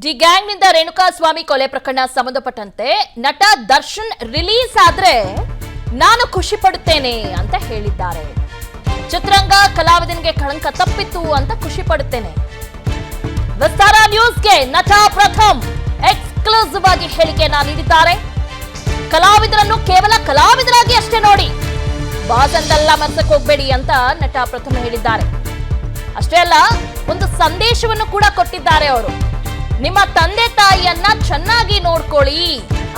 D gang ನಿಂದ ರೇಣುಕಾಸ್ವಾಮಿ ಕೊಲೆ ಪ್ರಕರಣ ಸಂಬಂಧಪಟ್ಟಂತೆ ನಟ ದರ್ಶನ್ ರಿಲೀಸ್ ಆದ್ರೆ ನಾನು ಖುಷಿ ಪಡುತ್ತೇನೆ ಅಂತ ಹೇಳಿದ್ದಾರೆ. ಚಿತ್ರರಂಗ ಕಲಾವಿದನಿಗೆ ಕಳಂಕ ತಪ್ಪಿತ್ತು ಅಂತ ಖುಷಿ ಪಡುತ್ತೇನೆ. ವಿಸ್ತಾರ ನ್ಯೂಸ್ಗೆ ನಟ ಪ್ರಥಮ್ ಎಕ್ಸ್ಕ್ಲೂಸಿವ್ ಆಗಿ ಹೇಳಿಕೆಯನ್ನ ನೀಡಿದ್ದಾರೆ. ಕಲಾವಿದರನ್ನು ಕೇವಲ ಕಲಾವಿದರಾಗಿ ಅಷ್ಟೇ ನೋಡಿ, ಬಾಸ್ ಅಂತೆಲ್ಲ ಮನಸ್ಸಕ್ಕೆ ಹೋಗ್ಬೇಡಿ ಅಂತ ನಟ ಪ್ರಥಮ್ ಹೇಳಿದ್ದಾರೆ. ಅಷ್ಟೇ ಅಲ್ಲ, ಒಂದು ಸಂದೇಶವನ್ನು ಕೂಡ ಕೊಟ್ಟಿದ್ದಾರೆ. ಅವರು ನಿಮ್ಮ ತಂದೆ ತಾಯಿಯನ್ನ ಚೆನ್ನಾಗಿ ನೋಡ್ಕೊಳ್ಳಿ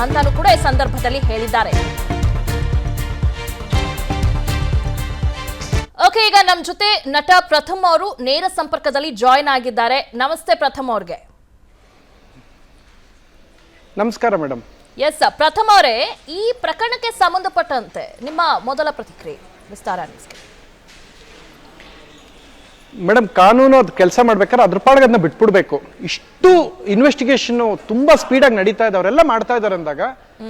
ಅಂತಾನು ಕೂಡ ಈ ಸಂದರ್ಭದಲ್ಲಿ ಹೇಳಿದ್ದಾರೆ. ಓಕೆ, ಈಗ ನಮ್ಮ ಜೊತೆ ನಟ ಪ್ರಥಮ್ ಅವರು ನೇರ ಸಂಪರ್ಕದಲ್ಲಿ ಜಾಯಿನ್ ಆಗಿದ್ದಾರೆ. ನಮಸ್ತೆ ಪ್ರಥಮ್ ಅವ್ರಿಗೆ. ನಮಸ್ಕಾರ ಮೇಡಮ್. ಎಸ್ ಪ್ರಥಮ್ ಅವರೇ, ಈ ಪ್ರಕರಣಕ್ಕೆ ಸಂಬಂಧಪಟ್ಟಂತೆ ನಿಮ್ಮ ಮೊದಲ ಪ್ರತಿಕ್ರಿಯೆ ವಿಸ್ತಾರ ನ್ಯೂಸ್ಗೆ. ಮೇಡಮ್, ಕಾನೂನು ಅದು ಕೆಲಸ ಮಾಡ್ಬೇಕಾದ್ರೆ ಅದ್ರ ಪಾಡಿಗೆ ಅದನ್ನ ಬಿಟ್ಬಿಡ್ಬೇಕು. ಇಷ್ಟು ಇನ್ವೆಸ್ಟಿಗೇಷನ್ ತುಂಬಾ ಸ್ಪೀಡಾಗಿ ನಡೀತಾ ಇದೆ, ಅವರೆಲ್ಲ ಮಾಡ್ತಾ ಇದಾರೆ ಅಂದಾಗ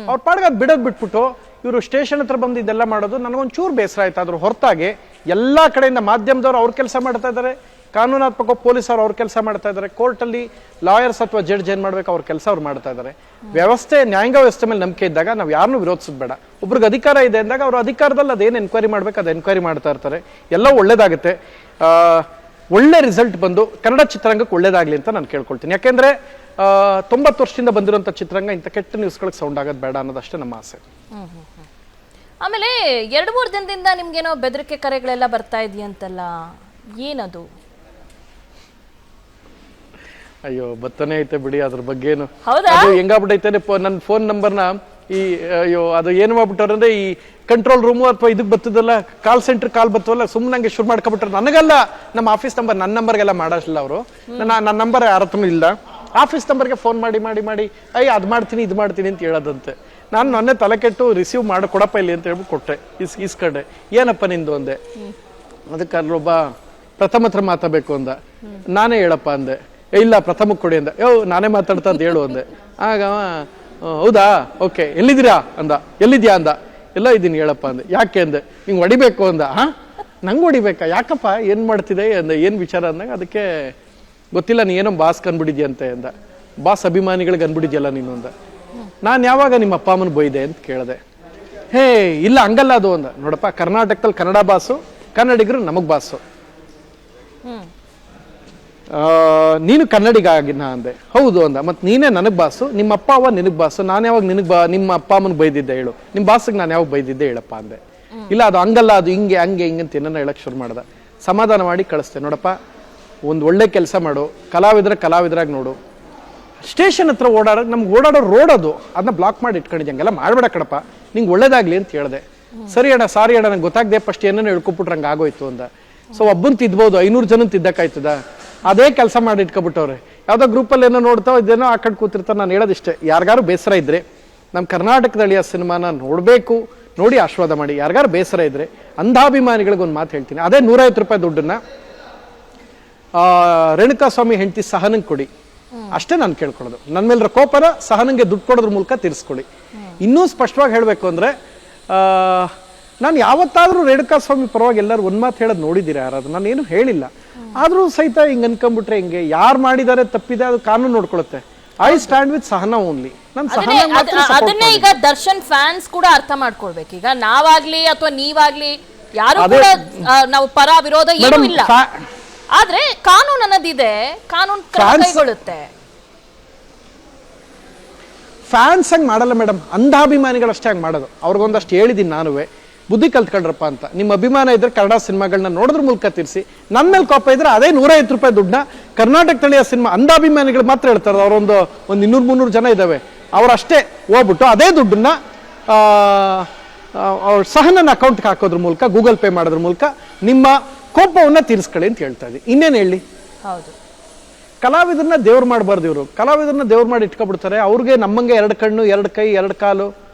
ಅವ್ರ ಪಾಡಿಗೆ ಅದು ಬಿಡೋದು ಬಿಟ್ಬಿಟ್ಟು ಇವರು ಸ್ಟೇಷನ್ ಹತ್ರ ಬಂದು ಇದೆಲ್ಲ ಮಾಡೋದು ನನಗೊಂಚೂರು ಬೇಸರ ಆಯ್ತು. ಅದ್ರ ಹೊರತಾಗಿ ಎಲ್ಲಾ ಕಡೆಯಿಂದ ಮಾಧ್ಯಮದವ್ರು ಅವ್ರ ಕೆಲಸ ಮಾಡ್ತಾ ಇದ್ದಾರೆ, ಕಾನೂನಾತ್ಮಕ ಪೊಲೀಸರು ಅವ್ರ ಕೆಲಸ ಮಾಡ್ತಾ ಇದ್ದಾರೆ, ಕೋರ್ಟಲ್ಲಿ ಲಾಯರ್ಸ್ ಅಥವಾ ಜಡ್ಜ್ ಏನ್ ಮಾಡ್ಬೇಕು ಅವ್ರ ಕೆಲಸ ಅವ್ರು ಮಾಡ್ತಾ ಇದ್ದಾರೆ. ವ್ಯವಸ್ಥೆ, ನ್ಯಾಯಾಂಗ ವ್ಯವಸ್ಥೆ ಮೇಲೆ ನಂಬಿಕೆ ಇದ್ದಾಗ ನಾವು ಯಾರನ್ನೂ ವಿರೋಧಿಸೋದು ಬೇಡ. ಒಬ್ರಿಗೆ ಅಧಿಕಾರ ಇದೆ ಅಂದಾಗ ಅವ್ರ ಅಧಿಕಾರದಲ್ಲಿ ಅದೇನು ಎನ್ಕ್ವೈರಿ ಮಾಡ್ಬೇಕು ಅದು ಎನ್ಕ್ವೈರಿ ಮಾಡ್ತಾ ಇರ್ತಾರೆ. ಎಲ್ಲ ಒಳ್ಳೇದಾಗುತ್ತೆ. ಒಳ್ಳೆ ರಿಸಲ್ಟ್ ಬಂದು ಕನ್ನಡ ಚಿತ್ರರಂಗಕ್ಕೆ ಒಳ್ಳೇದಾಗ್ಲಿ ಅಂತ ನಾನು ಕೇಳ್ಕೊಳ್ತೀನಿ. ಯಾಕೆಂದ್ರೆ 90 ವರ್ಷದಿಂದ ಬಂದಿರುವಂತ ಚಿತ್ರರಂಗ ಇಂಥ ಕೆಟ್ಟ ನ್ಯೂಸ್ಗಳಿಗೆ ಸೌಂಡ್ ಆಗೋದು ಬೇಡ ಅನ್ನೋದಷ್ಟೇ ನಮ್ಮ ಆಸೆ. ಆಮೇಲೆ 2-3 ದಿನದಿಂದ ನಿಮ್ಗೇನೋ ಬೆದರಿಕೆ ಕರೆಗಳೆಲ್ಲ ಬರ್ತಾ ಇದೆಯಂತಲ್ಲ, ಏನದು? ಅಯ್ಯೋ, ಬತ್ತನೇ ಐತೆ ಬಿಡಿ ಅದ್ರ ಬಗ್ಗೆ. ಏನು ಹೌದಾ? ಅದು ಹೆಂಗಾಗ್ಬಿಟ್ಟೈತೆ ನನ್ನ ಫೋನ್ ನಂಬರ್ನ ಅದು ಏನು ಮಾಡ್ಬಿಟ್ಟವ್ರೆ ಅಂದ್ರೆ, ಈ ಕಂಟ್ರೋಲ್ ರೂಮು ಅಥವಾ ಇದಕ್ಕೆ ಬರ್ತದಲ್ಲ, ಕಾಲ್ ಸೆಂಟರ್ ಕಾಲ್ ಬರ್ತವಲ್ಲ, ಸುಮ್ಮನೆ ಶುರು ಮಾಡ್ಕೊಬಿಟ್ರೆ. ನನಗೆಲ್ಲ ನಮ್ಮ ಆಫೀಸ್ ನಂಬರ್, ನನ್ನ ನಂಬರ್ಗೆಲ್ಲ ಮಾಡೋಲ್ಲ ಅವರು. ನನ್ನ ನಂಬರ್ ಯಾರ ಹತ್ರನೂ ಇಲ್ಲ. ಆಫೀಸ್ ನಂಬರ್ಗೆ ಫೋನ್ ಮಾಡಿ ಮಾಡಿ ಮಾಡಿ ಅದು ಮಾಡ್ತೀನಿ ಇದು ಮಾಡ್ತೀನಿ ಅಂತ ಹೇಳೋದಂತೆ. ನಾನು ನನ್ನೇ ತಲೆ ಕೆಟ್ಟು ರಿಸೀವ್ ಮಾಡಿ ಕೊಡಪ್ಪ ಇಲ್ಲಿ ಅಂತ ಹೇಳ್ಬಿಟ್ಟು ಕೊಟ್ಟೆ, ಇಸ್ಕಂಡೆ. ಏನಪ್ಪ ನಿಂದು ಅಂದೆ. ಅದಕ್ಕೆ ಅಲ್ಲೊಬ್ಬ ಪ್ರಥಮ ಹತ್ರ ಮಾತಾಡಬೇಕು ಅಂದ. ನಾನೇ ಹೇಳಪ್ಪ ಅಂದೆ. ಇಲ್ಲ ಪ್ರಥಮಕ್ಕೆ ಕೊಡಿ ಅಂದ. ನಾನೇ ಮಾತಾಡ್ತಾ ಅಂತ ಹೇಳು ಅಂದೆ. ಆಗ ಹೌದಾ, ಓಕೆ, ಎಲ್ಲಿದ್ದೀರಾ ಅಂದ. ಎಲ್ಲಿದ್ಯಾ ಅಂದ. ಎಲ್ಲ ಇದ್ದೀನಿ ಹೇಳಪ್ಪ ಅಂದೆ. ಯಾಕೆ ಅಂದೆ. ಹಿಂಗೆ ಹೊಡಿಬೇಕು ಅಂದ. ನಂಗೆ ಹೊಡಿಬೇಕಾ? ಯಾಕಪ್ಪ, ಏನ್ ಮಾಡ್ತಿದೆ ಅಂದೆ. ಏನ್ ವಿಚಾರ ಅಂದಾಗ, ಅದಕ್ಕೆ ಗೊತ್ತಿಲ್ಲ, ನೀ ಏನೋ ಬಾಸ್ ಕನ್ಬಿಟ್ಟಿದ್ಯಂತೆ ಅಂದ. ಬಾಸ್ ಅಭಿಮಾನಿಗಳಿಗೆ ಅನ್ಬಿಟ್ಟಿದ್ಯಲ್ಲ ನೀನು ಅಂದ. ನಾನು ಯಾವಾಗ ನಿಮ್ಮ ಅಪ್ಪ ಅಮ್ಮನ ಬೈದೆ ಅಂತ ಕೇಳಿದೆ. ಹೇ ಇಲ್ಲ ಹಂಗಲ್ಲ ಅದು ಅಂದ. ನೋಡಪ್ಪ, ಕರ್ನಾಟಕದಲ್ಲಿ ಕನ್ನಡ ಬಾಸು, ಕನ್ನಡಿಗರು ನಮಗ್ ಬಾಸು. ನೀನು ಕನ್ನಡಿಗ ಆಗಿನ ಅಂದೆ. ಹೌದು ಅಂದ. ಮತ್ ನೀನೇ ನನಗ್ ಬಾಸು, ನಿಮ್ಮ ಅಪ್ಪ ಅವ್ವ ನಿನಗ್ ಬಾಸು. ನಾನು ಯಾವಾಗ ನಿಮ್ಮ ಅಪ್ಪ ಅಮ್ಮನ ಬೈದಿದ್ದೆ ಹೇಳು, ನಿಮ್ ಬಾಸಿಗೆ ನಾನು ಯಾವಾಗ ಬೈದಿದ್ದೆ ಹೇಳಪ್ಪ ಅಂದೆ. ಇಲ್ಲ ಅದು ಹಂಗಲ್ಲ, ಅದು ಹಿಂಗೆ ಹಂಗೆ ಹಿಂಗಂತ ಏನನ್ನ ಹೇಳಕ್ ಶುರು ಮಾಡ್ದ. ಸಮಾಧಾನ ಮಾಡಿ ಕಳಿಸ್ತೆ. ನೋಡಪ್ಪ, ಒಂದು ಒಳ್ಳೆ ಕೆಲಸ ಮಾಡು, ಕಲಾವಿದರಾಗಿ ನೋಡು. ಸ್ಟೇಷನ್ ಹತ್ರ ಓಡಾಡೋದು, ನಮ್ಗೆ ಓಡಾಡೋ ರೋಡ್ ಅದು, ಅದನ್ನ ಬ್ಲಾಕ್ ಮಾಡಿ ಇಟ್ಕೊಂಡಿದ್ದೆ. ಹಂಗೆಲ್ಲ ಮಾಡ್ಬೇಡ ಕಣಪ್ಪ, ನಿಂಗೆ ಒಳ್ಳೇದಾಗ್ಲಿ ಅಂತ ಹೇಳ್ದೆ. ಸರಿ ಅಣ್ಣ, ಸಾರಿ ಅಣ್ಣ, ನಂಗೆ ಗೊತ್ತಾಗದೆ ಫಸ್ಟ್ ಏನೇನೋ ಹೇಳ್ಕೊಬಿಟ್ರೆ ಹಂಗೆ ಆಗೋಯ್ತು ಅಂದ. ಸೊ ಒಬ್ಬನ್ ತಿದ್ಬೋದು, 500 ಜನ ತಿದ್ದಕ್ಕಾಯ್ತದ? ಅದೇ ಕೆಲಸ ಮಾಡಿ ಇಟ್ಕೊಬಿಟ್ಟವ್ರೆ. ಯಾವ್ದೋ ಗ್ರೂಪಲ್ಲಿ ಏನೋ ನೋಡ್ತಾವ, ಇದೇನೋ ಆ ಕಡೆ ಕೂತಿರ್ತಾರೆ. ನಾನು ಹೇಳೋದಿಷ್ಟೇ, ಯಾರಿಗಾರು ಬೇಸರ ಇದ್ರೆ ನಮ್ಮ ಕರ್ನಾಟಕದಳಿಯ ಸಿನಿಮಾನ ನೋಡಬೇಕು, ನೋಡಿ ಆಶೀರ್ವಾದ ಮಾಡಿ. ಯಾರಿಗಾರು ಬೇಸರ ಇದ್ರೆ ಅಂಧಾಭಿಮಾನಿಗಳಿಗೆ ಒಂದು ಮಾತು ಹೇಳ್ತೀನಿ, ಅದೇ 150 ರೂಪಾಯಿ ದುಡ್ಡನ್ನ ರೇಣುಕಾಸ್ವಾಮಿ ಹೆಂಡತಿ ಸಹನಂಗೆ ಕೊಡಿ. ಅಷ್ಟೇ ನಾನು ಕೇಳ್ಕೊಳ್ಳೋದು. ನನ್ನ ಮೇಲೆ ಕೋಪನ ಸಹನಂಗೆ ದುಡ್ಡು ಕೊಡೋದ್ರ ಮೂಲಕ ತೀರಿಸ್ಕೊಳ್ಳಿ. ಇನ್ನೂ ಸ್ಪಷ್ಟವಾಗಿ ಹೇಳಬೇಕು ಅಂದ್ರೆ, ನಾನು ಯಾವತ್ತಾದ್ರೂ ರೇಣುಕಾಸ್ವಾಮಿ ಪರವಾಗಿ ಎಲ್ಲರೂ ಒಂದ್ ಮಾತು ಹೇಳೋದು ನೋಡಿದ್ದೀರಾ ಯಾರಾದ್ರೂ? ನಾನು ಏನು ಹೇಳಿಲ್ಲ. ಆದ್ರೂ ಸಹಿತ ಹಿಂಗ್ ಅನ್ಕೊಂಡ್ಬಿಟ್ರೆ ಹಿಂಗೆ. ಯಾರು ಮಾಡಿದ್ದಾರೆ ತಪ್ಪಿದೆ, ಅದು ಕಾನೂನು ನೋಡ್ಕೊಳುತ್ತೆ. I stand with Sahana only. ಅದನ್ನೇ ಈಗ ದರ್ಶನ್ ಫ್ಯಾನ್ಸ್ ಕೂಡ ಅರ್ಥ ಮಾಡ್ಕೊಳ್ಬೇಕು. ಈಗ ನಾವಾಗ್ಲಿ ಅಥವಾ ನೀವಾಗ್ಲಿ ಯಾರು ಕೂಡ ನಾವು ಪರ ವಿರೋಧ ಏನೂ ಇಲ್ಲ, ಆದ್ರೆ ಕಾನೂನು ಅನ್ನೋದಿದೆ, ಕಾನೂನು ಕೈಗೊಳ್ಳುತ್ತೆ. ಫ್ಯಾನ್ಸ್ ಹಂಗ್ ಮಾಡಲ್ಲ ಮೇಡಮ್, ಅಂಧಾಭಿಮಾನಿಗಳಷ್ಟೇ ಹಂಗ್ ಮಾಡೋದು. ಅವ್ರಿಗೊಂದಷ್ಟು ಹೇಳಿದೀನಿ ನಾನುವೆ, ಬುದ್ಧಿ ಕಲ್ತ್ಕೊಂಡ್ರಪ್ಪ ಅಂತ. ನಿಮ್ಮ ಅಭಿಮಾನ ಇದ್ರೆ ಕನ್ನಡ ಸಿನಿಮಾಗಳನ್ನ ನೋಡೋದ್ರ ಮೂಲಕ ತೀರಿಸಿ. ನನ್ನ ಮೇಲೆ ಕೋಪ ಇದ್ರೆ ಅದೇ 150 ರೂಪಾಯಿ ದುಡ್ಡನ್ನ ಕರ್ನಾಟಕ ತಳಿಯ ಸಿನಿಮಾ ಅಂಧಾಭಿಮಾನಿಗಳು ಮಾತ್ರ ಹೇಳ್ತಾರೆ. ಅವರೊಂದು 200-300 ಜನ ಇದಾವೆ, ಅವರಷ್ಟೇ ಹೋಗ್ಬಿಟ್ಟು ಅದೇ ದುಡ್ಡನ್ನ ಅವ್ರ ಸಹನನ ಅಕೌಂಟ್ಗೆ ಹಾಕೋದ್ರ ಮೂಲಕ, ಗೂಗಲ್ ಪೇ ಮಾಡೋದ್ರ ಮೂಲಕ ನಿಮ್ಮ ಕೋಪವನ್ನ ತೀರಿಸ್ಕೊಳ್ಳಿ ಅಂತ ಹೇಳ್ತಾ ಇದ್ದೀನಿ. ಇನ್ನೇನು ಹೇಳಿ? ಹೌದು, ಕಲಾವಿದರನ್ನ ದೇವ್ರು ಮಾಡಬಾರ್ದು. ಇವರು ಕಲಾವಿದರನ್ನ ದೇವ್ರು ಮಾಡಿ ಇಟ್ಕೊಬಿಡ್ತಾರೆ. ಅವ್ರಿಗೆ ನಮ್ಮಂಗೆ 2 ಕಣ್ಣು, 2 ಕೈ, 2 ಕಾಲು,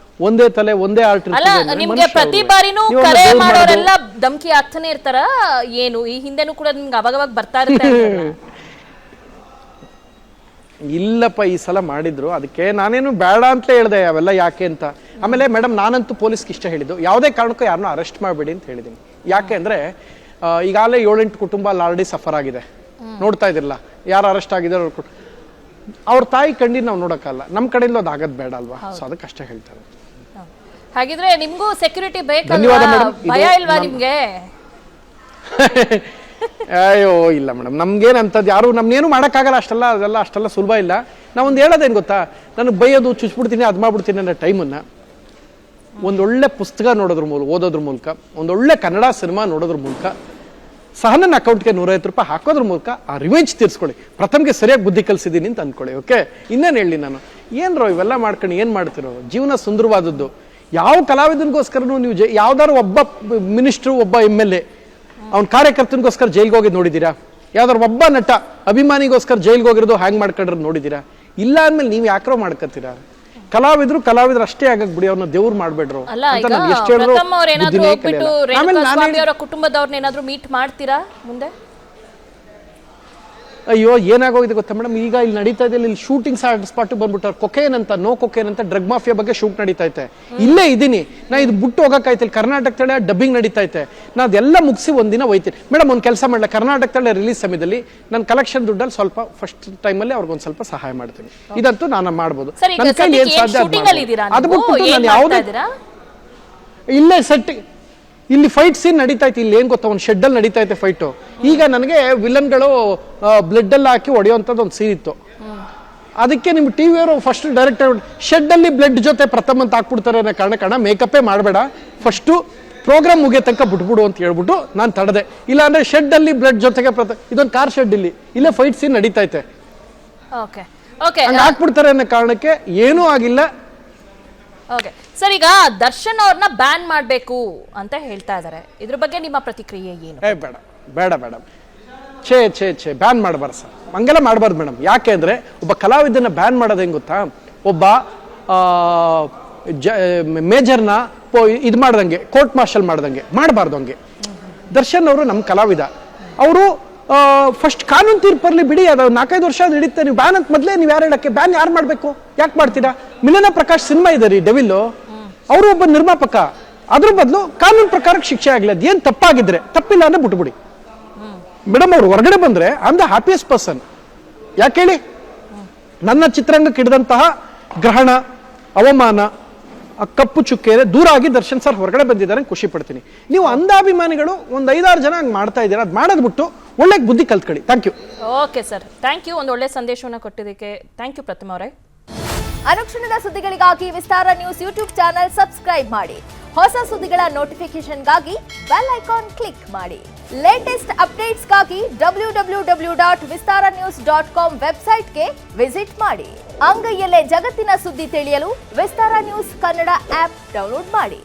ಒಂದೇ ತಲೆ, ಒಂದೇ ಆರ್ಟ್. ನಿಮ್ಗೆ ಪ್ರತಿ ಬಾರಿನೂ ಕರೆ ಮಾಡೋರೆಲ್ಲ ಧಮಕಿ ಆಗ್ತಾನೆ ಇರ್ತಾರ ಏನು? ಈ ಹಿಂದೆನೂ ಕೂಡ ನಿಮ್ಗೆ ಅವಾಗವಾಗ ಬರ್ತಾ ಇರುತ್ತೆ? ಇಲ್ಲಪ್ಪ, ಈ ಸಲ ಮಾಡಿದ್ರು. ಅದಕ್ಕೆ ನಾನೇನು ಬೇಡ ಅಂತ ಹೇಳ್ದೆ ಅವೆಲ್ಲ ಯಾಕೆ ಅಂತ. ಆಮೇಲೆ ಮೇಡಮ್, ನಾನಂತೂ ಪೊಲೀಸ್ಗೆ ಇಷ್ಟ ಹೇಳಿದ್ದು, ಯಾವುದೇ ಕಾರಣಕ್ಕೂ ಯಾರನ್ನೂ ಅರೆಸ್ಟ್ ಮಾಡಬೇಡಿ ಅಂತ ಹೇಳಿದ್ದೀನಿ. ಯಾಕೆ ಅಂದ್ರೆ, ಈಗಾಗಲೇ 7-8 ಕುಟುಂಬ ಆಲ್ರೆಡಿ ಸಫರ್ ಆಗಿದೆ. ನೋಡ್ತಾ ಇದಿರಲ್ಲ, ಯಾರು ಅರೆಸ್ಟ್ ಆಗಿದ್ದಾರೆ. ಅವ್ರ ತಾಯಿ ಕಣ್ಣಿನ ನಾವು ನೋಡೋಕ್ಕಲ್ಲ, ನಮ್ಮ ಕಡೆಯಿಂದ ಅದು ಆಗೋದು ಬೇಡ ಅಲ್ವಾ? ಸೊ ಅದಕ್ಕಷ್ಟೇ ಹೇಳ್ತಾರೆ. ಹಾಗಿದ್ರೆ ನಿಮ್ಗೂ ಸೆಕ್ಯೂರಿಟಿ ಧನ್ಯವಾದ ಬೇಕಲ್ವಾ? madam. ಭಯ ಇಲ್ವಾ ನಿಮ್ಗೆ? ಅಯ್ಯೋ ಇಲ್ಲ ಮೇಡಮ್, ನಮ್ಗೇನಂತದ್ದು ಯಾರು ನಮ್ಗೇನು ಮಾಡೋಕ್ಕಾಗಲ್ಲ, ಅಷ್ಟೆಲ್ಲ ಸುಲಭ ಇಲ್ಲ. ನಾವೊಂದು ಹೇಳೋದೇನು ಗೊತ್ತಾ, ನನಗೆ ಬೈಯೋದು ಚುಚ್ಬಿಡ್ತೀನಿ ಅದು ಮಾಡ್ಬಿಡ್ತೀನಿ ಅನ್ನೋ ಟೈಮನ್ನು ಒಂದೊಳ್ಳೆ ಪುಸ್ತಕ ನೋಡೋದ್ರ ಮೂಲಕ, ಓದೋದ್ರ ಮೂಲಕ, ಒಂದೊಳ್ಳೆ ಕನ್ನಡ ಸಿನಿಮಾ ನೋಡೋದ್ರ ಮೂಲಕ, ಸಹ ನನ್ನ ಅಕೌಂಟ್ಗೆ 150 ರೂಪಾಯಿ ಹಾಕೋದ್ರ ಮೂಲಕ ಆ ರಿವೆಂಜ್ ತೀರಿಸ್ಕೊಳ್ಳಿ. ಪ್ರಥಮ್ಗೆ ಸರಿಯಾಗಿ ಬುದ್ಧಿ ಕಲಿಸಿದ್ದೀನಿ ಅಂತ ಅಂದ್ಕೊಳ್ಳಿ. ಓಕೆ, ಇನ್ನೇನು ಹೇಳಿ ನಾನು, ಏನ್ರೋ ಇವೆಲ್ಲ ಮಾಡ್ಕೊಂಡು ಏನು ಮಾಡ್ತಿರೋ? ಜೀವನ ಸುಂದರವಾದದ್ದು. ಯಾವ ಕಲಾವಿದನಿಗೋಸ್ಕರನೂ ನೀವು ಯಾವ್ದಾದ್ರು ಒಬ್ಬ ಮಿನಿಸ್ಟ್ರು, ಒಬ್ಬ MLA ಅವ್ನ ಕಾರ್ಯಕರ್ತನಿಗೋಸ್ಕರ ಜೈಲ್ಗೆ ಹೋಗಿದ್ದು ನೋಡಿದ್ದೀರಾ? ಯಾವ್ದಾರು ಒಬ್ಬ ನಟ ಅಭಿಮಾನಿಗೋಸ್ಕರ ಜೈಲ್ಗೆ ಹೋಗಿರೋದು ಹ್ಯಾಂಗ್ ಮಾಡ್ಕೊಂಡ್ರದ್ದು ನೋಡಿದ್ದೀರಾ? ಇಲ್ಲ ಅಂದ್ಮೇಲೆ ನೀವು ಯಾಕ್ರೋ ಮಾಡ್ಕೊತೀರಾ? ಕಲಾವಿದ್ರು ಅಷ್ಟೇ ಆಗಕ್ ಬಿಡಿ, ಅವ್ರನ್ನ ದೇವ್ರು ಮಾಡ್ಬೇಡ್ರು ಅಲ್ಲ, ಅಂತ ಈಗ ನಾನು ಎಷ್ಟು ಹೇಳಿದ್ರು ಪ್ರಥಮ್ ಅವ್ರು ಏನಾದ್ರು ಬುದ್ಧಿನೇ ಹೋಗ್ಬಿಟ್ಟು ಕಲಿಯಲ್ಲ. ಆಮೇಲೆ ರೇಣುಕಾ ನಾನು ಸ್ವಾಮಿ ಅವರ ಕುಟುಂಬದವ್ರನ್ನ ಏನಾದ್ರು ಮೀಟ್ ಮಾಡ್ತೀರಾ ಮುಂದೆ? ಅಯ್ಯೋ ಏನಾಗೋಗಿದೆ ಗೊತ್ತಾ ಮೇಡಮ್, ಈಗ ಇಲ್ಲಿ ನಡೀತಾ ಇದೆ, ಇಲ್ಲಿ ಶೂಟಿಂಗ್ ಸ್ಪಾಟ್ ಬಂದ್ಬಿಟ್ಟಾರೆ. ಕೊಕೇನ್ ಅಂತ, ನೋ ಕೊಕೇನ್ ಅಂತ ಡ್ರಗ್ ಮಾಫಿಯಾ ಬಗ್ಗೆ ಶೂಟ್ ನಡೀತಾ ಐತೆ. ಇಲ್ಲೇ ಇದ್ದೀನಿ ನಾ, ಇದು ಬಿಟ್ಟು ಹೋಗಕ್ಕಾಯ್ತು. ಇಲ್ಲಿ ಕರ್ನಾಟಕ ತಳೆ ಡಬ್ಬಿಂಗ್ ನಡೀತಾ ಐತೆ. ನಾ ಅದೆಲ್ಲ ಮುಗಿಸಿ ಒಂದಿನ ಹೋಯ್ತೀನಿ ಮೇಡಮ್. ಒಂದು ಕೆಲಸ ಮಾಡಲ, ಕರ್ನಾಟಕ ತಳೆ ರಿಲೀಸ್ ಸಮಯದಲ್ಲಿ ನನ್ನ ಕಲೆಕ್ಷನ್ ದುಡ್ಡಲ್ಲಿ ಸ್ವಲ್ಪ ಫಸ್ಟ್ ಟೈಮಲ್ಲಿ ಅವ್ರಿಗೊಂದು ಸ್ವಲ್ಪ ಸಹಾಯ ಮಾಡ್ತೀನಿ. ಇದಂತೂ ನಾನು ಮಾಡ್ಬೋದು, ನನ್ನ ಕೈಲಿ ಏನ್ ಸಾಧ್ಯ ಅದು ಬಿಟ್ಟು ನಾನು ಯಾವುದೇ ಇಲ್ಲೇ ಸೆಟ್ ಇಲ್ಲಿ ಫೈಟ್ ಸೀನ್ ನಡೀತಾ ಇತ್ತು. ಇಲ್ಲಿ ಏನ್ ಗೊತ್ತಾ, ಒಂದು ಶೆಡ್ ಅಲ್ಲಿ ನಡೀತಾ ಐತೆ ಫೈಟು. ಈಗ ನನಗೆ ವಿಲನ್ಗಳು ಬ್ಲಡ್ ಎಲ್ಲ ಹಾಕಿ ಹೊಡೆಯುವಂಥದ್ದು ಒಂದು ಸೀನ್ ಇತ್ತು. ಅದಕ್ಕೆ ನಿಮ್ಮ ಟಿವಿಯವರು ಫಸ್ಟ್ ಡೈರೆಕ್ಟರ್ ಶೆಡ್ ಅಲ್ಲಿ ಬ್ಲಡ್ ಜೊತೆ ಪ್ರಥಮ್ ಅಂತ ಹಾಕ್ಬಿಡ್ತಾರೆ ಅನ್ನೋ ಕಾರಣ ಮೇಕಪ್ಪೇ ಮಾಡಬೇಡ, ಫಸ್ಟು ಪ್ರೋಗ್ರಾಮ್ ಮುಗಿಯೋ ತನಕ ಬಿಟ್ಬಿಡು ಅಂತ ಹೇಳ್ಬಿಟ್ಟು ನಾನು ತಡೆದೆ. ಇಲ್ಲ ಅಂದ್ರೆ ಶೆಡ್ ಅಲ್ಲಿ ಬ್ಲಡ್ ಜೊತೆಗೆ ಇದೊಂದು ಕಾರ್ ಶೆಡ್ ಇಲ್ಲೇ ಫೈಟ್ ಸೀನ್ ನಡೀತಾ ಐತೆ, ಹಾಕ್ಬಿಡ್ತಾರೆ ಅನ್ನೋ ಕಾರಣಕ್ಕೆ ಏನೂ ಆಗಿಲ್ಲ. ಓಕೆ ಸರ್, ಈಗ ದರ್ಶನ್ ಅವ್ರನ್ನ ಬ್ಯಾನ್ ಮಾಡಬೇಕು ಅಂತ ಹೇಳ್ತಾ ಇದ್ದಾರೆ, ಇದ್ರ ಬಗ್ಗೆ ನಿಮ್ಮ ಪ್ರತಿಕ್ರಿಯೆ ಏನು? ಬೇಡ ಮೇಡಮ್, ಛೇ ಬ್ಯಾನ್ ಮಾಡಬಾರ್ದು ಸರ್, ಹಂಗೆಲ್ಲ ಮಾಡಬಾರ್ದು ಮೇಡಮ್. ಯಾಕೆ ಅಂದ್ರೆ ಒಬ್ಬ ಕಲಾವಿದನ್ನ ಬ್ಯಾನ್ ಮಾಡೋದು ಹೆಂಗ್ ಗೊತ್ತಾ, ಒಬ್ಬ ಮೇಜರ್ನ ಇದು ಮಾಡ್ದಂಗೆ, ಕೋರ್ಟ್ ಮಾರ್ಷಲ್ ಮಾಡ್ದಂಗೆ ಮಾಡಬಾರ್ದು. ಹಂಗೆ ದರ್ಶನ್ ಅವರು ನಮ್ಮ ಕಲಾವಿದ, ಅವರು ಫಸ್ಟ್ ಕಾನೂನು ತೀರ್ಪಲ್ಲಿ ಬಿಡಿ, ಅದು 4-5 ವರ್ಷ ನಡೀತೆ. ನೀವು ಬ್ಯಾನ್ ಅಂತ ಮೊದಲೇ ನೀವು ಯಾರು ಹೇಳಕ್ಕೆ, ಬ್ಯಾನ್ ಯಾರು ಮಾಡಬೇಕು, ಯಾಕೆ ಮಾಡ್ತೀರಾ? ಮಿಲನ ಪ್ರಕಾಶ್ ಸಿನಿಮಾ ಇದೆ ರೀ ಡೆವಿಲ್, ಅವರು ಒಬ್ಬ ನಿರ್ಮಾಪಕ. ಅದ್ರ ಬದಲು ಕಾನೂನು ಪ್ರಕಾರ ಶಿಕ್ಷೆ ಆಗಲಿ, ಅದೇನು ತಪ್ಪಾಗಿದ್ರೆ, ತಪ್ಪಿಲ್ಲ ಅಂದ್ರೆ ಬಿಟ್ಬಿಡಿ ಮೇಡಮ್. ಅವ್ರು ಹೊರಗಡೆ ಬಂದ್ರೆ I am the happiest person. ಯಾಕೆ ಹೇಳಿ, ನನ್ನ ಚಿತ್ರರಂಗಕ್ಕೆ ಹಿಡಿದಂತಹ ಗ್ರಹಣ, ಅವಮಾನ, ಕಪ್ಪು ಚುಕ್ಕೆ ದೂರ ಆಗಿ ದರ್ಶನ್ ಸರ್ ಹೊರಗಡೆ ಬಂದಿದ್ದಾರೆ, ಖುಷಿ ಪಡ್ತೀನಿ. ನೀವು ಅಂಧಾಭಿಮಾನಿಗಳು ಒಂದು 5-6 ಜನ ಹಂಗೆ ಮಾಡ್ತಾ ಇದ್ದೀರಾ, ಅದು ಮಾಡೋದು ಬಿಟ್ಟು ಒಳ್ಳೆ ಬುದ್ಧಿ ಕಲ್ತ್ಕೊಳ್ಳಿ. Thank you. Okay sir, thank you, ಒಂದು ಒಳ್ಳೆ ಸಂದೇಶವನ್ನು ಕೊಟ್ಟಿದ್ದಕ್ಕೆ ಥ್ಯಾಂಕ್ ಯು ಪ್ರತಿಮಾ ಅವರೇ. ಅನುಕ್ಷಣದ ಸುದ್ದಿಗಳಿಗಾಗಿ ವಿಸ್ತಾರ ನ್ಯೂಸ್ ಯೂಟ್ಯೂಬ್ ಚಾನೆಲ್ ಸಬ್ಸ್ಕ್ರೈಬ್ ಮಾಡಿ. ಹೊಸ ಸುದ್ದಿಗಳ ನೋಟಿಫಿಕೇಶನ್ಗಾಗಿ ಬೆಲ್ ಐಕಾನ್ ಕ್ಲಿಕ್ ಮಾಡಿ. ಲೇಟೆಸ್ಟ್ ಅಪ್ಡೇಟ್ಸ್ಗಾಗಿ www.vistaranews.com ವೆಬ್ಸೈಟ್ಗೆ ವಿಸಿಟ್ ಮಾಡಿ. ಅಂಗೈಯಲ್ಲೇ ಜಗತ್ತಿನ ಸುದ್ದಿ ತಿಳಿಯಲು ವಿಸ್ತಾರ ನ್ಯೂಸ್ ಕನ್ನಡ ಆಪ್ ಡೌನ್ಲೋಡ್ ಮಾಡಿ.